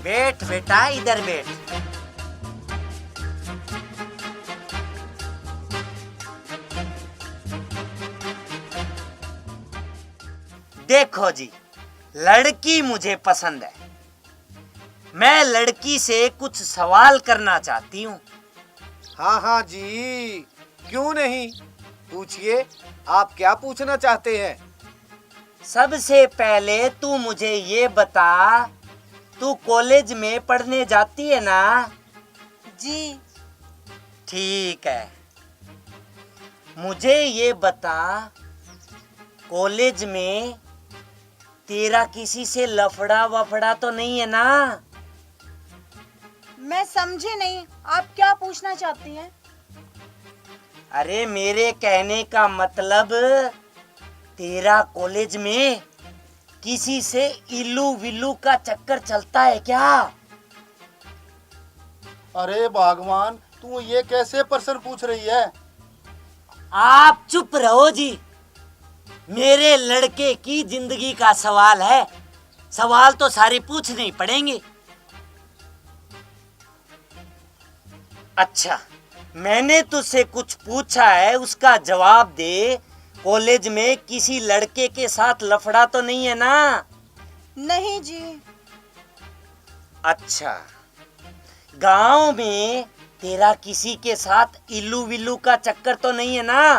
बैठ बेटा, इधर बैठ। देखो जी, लड़की मुझे पसंद है। मैं लड़की से कुछ सवाल करना चाहती हूँ। हाँ हाँ जी, क्यों नहीं, पूछिए, आप क्या पूछना चाहते हैं? सबसे पहले तू मुझे ये बता, तू कॉलेज में पढ़ने जाती है ना? जी। ठीक है। मुझे ये बता, कॉलेज में तेरा किसी से लफड़ा वफड़ा तो नहीं है ना? मैं समझी नहीं, आप क्या पूछना चाहती हैं? अरे मेरे कहने का मतलब, तेरा कॉलेज में किसी से इल्लू विल्लू का चक्कर चलता है क्या? अरे भगवान, तू ये कैसे प्रश्न पूछ रही है? आप चुप रहो जी। मेरे लड़के की जिंदगी का सवाल है, सवाल तो सारे पूछने ही पड़ेंगे। अच्छा, मैंने तुझसे कुछ पूछा है, उसका जवाब दे। कॉलेज में किसी लड़के के साथ लफड़ा तो नहीं है ना? नहीं जी। अच्छा, गांव में तेरा किसी के साथ इल्लू विल्लू का चक्कर तो नहीं है ना?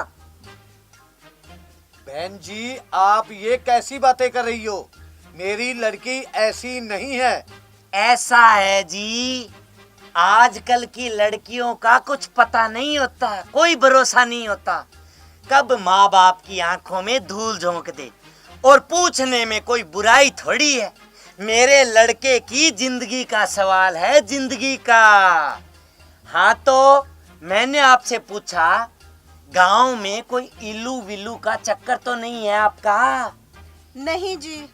बहन जी, आप ये कैसी बातें कर रही हो? मेरी लड़की ऐसी नहीं है। ऐसा है जी, आजकल की लड़कियों का कुछ पता नहीं होता, कोई भरोसा नहीं होता, कब माँ बाप की आंखों में धूल झोंक दे। और पूछने में कोई बुराई थोड़ी है, मेरे लड़के की जिंदगी का सवाल है, जिंदगी का। हाँ, तो मैंने आपसे पूछा, गांव में कोई इल्लू विल्लू का चक्कर तो नहीं है आपका? नहीं जी।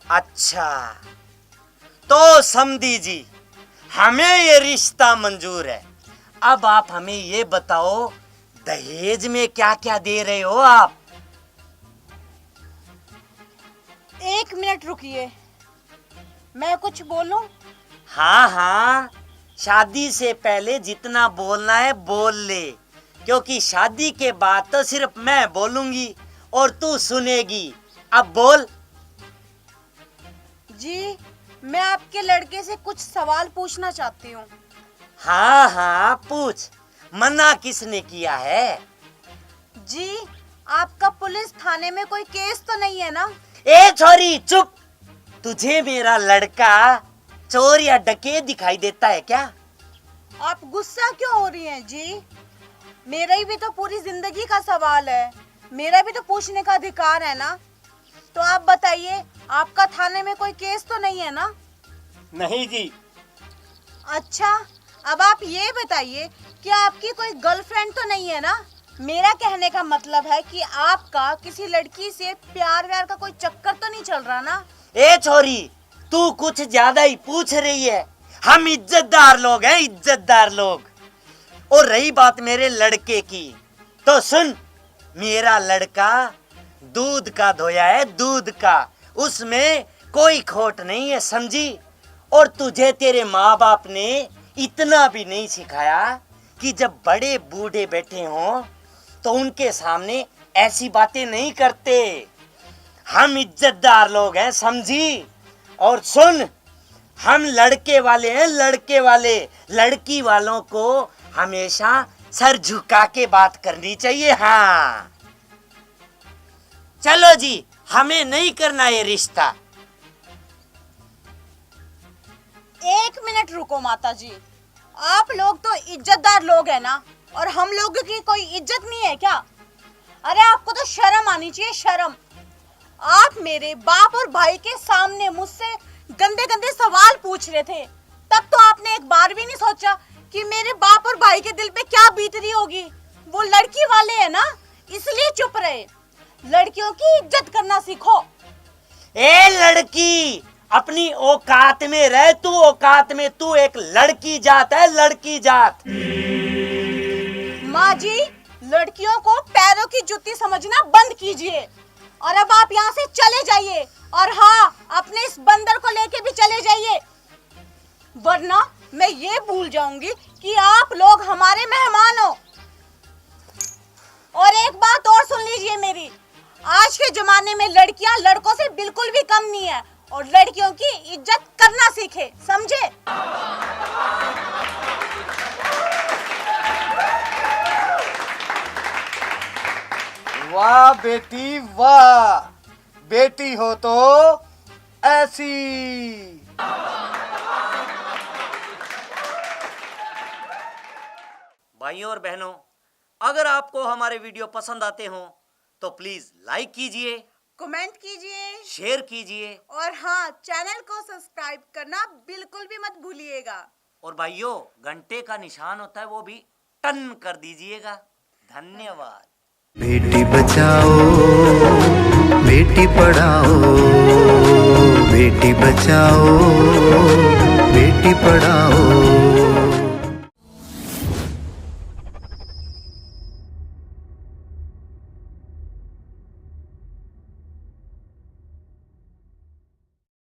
अच्छा, तो समझी जी, हमें ये रिश्ता मंजूर है। अब आप हमें ये बताओ, दहेज में क्या क्या दे रहे हो आप? 1 मिनट रुकिए, मैं कुछ बोलूं? हाँ हाँ, शादी से पहले जितना बोलना है बोल ले, क्योंकि शादी के बाद तो सिर्फ मैं बोलूंगी और तू सुनेगी। अब बोल। जी, मैं आपके लड़के से कुछ सवाल पूछना चाहती हूँ। हाँ हाँ, पूछ, मना किसने किया है? जी, आपका पुलिस थाने में कोई केस तो नहीं है ना? ए छोरी चुप, तुझे मेरा लड़का चोर या डकैत दिखाई देता है क्या? आप गुस्सा क्यों हो रही हैं जी? मेरा ही भी तो पूरी जिंदगी का सवाल है, मेरा भी तो पूछने का अधिकार है ना। तो आप बताइए, आपका थाने में कोई केस तो नहीं है ना? नहीं जी। अच्छा, अब आप ये बताइए कि आपकी कोई गर्लफ्रेंड तो नहीं है ना? मेरा कहने का मतलब है कि आपका किसी लड़की से प्यार व्यार का कोई चक्कर तो नहीं चल रहा ना? ए छोरी, तू कुछ ज्यादा ही पूछ रही है। हम इज्जतदार लोग हैं, इज्जतदार लोग। और रही बात मेरे लड़के की, तो सुन, मेरा लड़का दूध का धोया है, दूध का, उसमें कोई खोट नहीं है, समझी? और तुझे तेरे माँ बाप ने इतना भी नहीं सिखाया कि जब बड़े बूढ़े बैठे हों तो उनके सामने ऐसी बातें नहीं करते। हम इज्जतदार लोग हैं, समझी? और सुन, हम लड़के वाले हैं, लड़के वाले। लड़की वालों को हमेशा सर झुका के बात करनी चाहिए। हाँ, चलो जी, हमें नहीं करना ये रिश्ता। 1 मिनट रुको माता जी, आप लोग तो इज्जतदार लोग हैं ना, और हम लोगों की कोई इज्जत नहीं है क्या? अरे आपको तो शर्म आनी चाहिए, शर्म। आप मेरे बाप और भाई के सामने मुझसे गंदे गंदे सवाल पूछ रहे थे, तब तो आपने एक बार भी नहीं सोचा कि मेरे बाप और भाई के दिल पे क्या बीत रही होगी। वो लड़की वाले हैं ना, इसलिए चुप रहे। लड़कियों की इज्जत करना सीखो। ए लड़की, अपनी औकात में रह, तू औकात में, तू एक लड़की जात है, लड़की जात। माँ जी, लड़कियों को पैरों की जुत्ती समझना बंद कीजिए, और अब आप यहाँ से चले जाइए, और हाँ, अपने इस बंदर को लेके भी चले जाइए। वरना मैं ये भूल जाऊंगी कि आप लोग हमारे मेहमान हो। और एक बात और सुन लीजिए मेरी, आज के जमाने में लड़कियां लड़कों से बिल्कुल भी कम नहीं है और लड़कियों की इज्जत करना सीखे, समझे? वाह बेटी वाह, बेटी हो तो ऐसी। भाइयों और बहनों, अगर आपको हमारे वीडियो पसंद आते हो तो प्लीज लाइक कीजिए, कमेंट कीजिए शेयर कीजिए और हाँ, चैनल को सब्सक्राइब करना बिल्कुल भी मत भूलिएगा। और भाइयों, घंटे का निशान होता है वो भी टन कर दीजिएगा। धन्यवाद। बेटी बचाओ बेटी पढ़ाओ, बेटी बचाओ बेटी पढ़ाओ।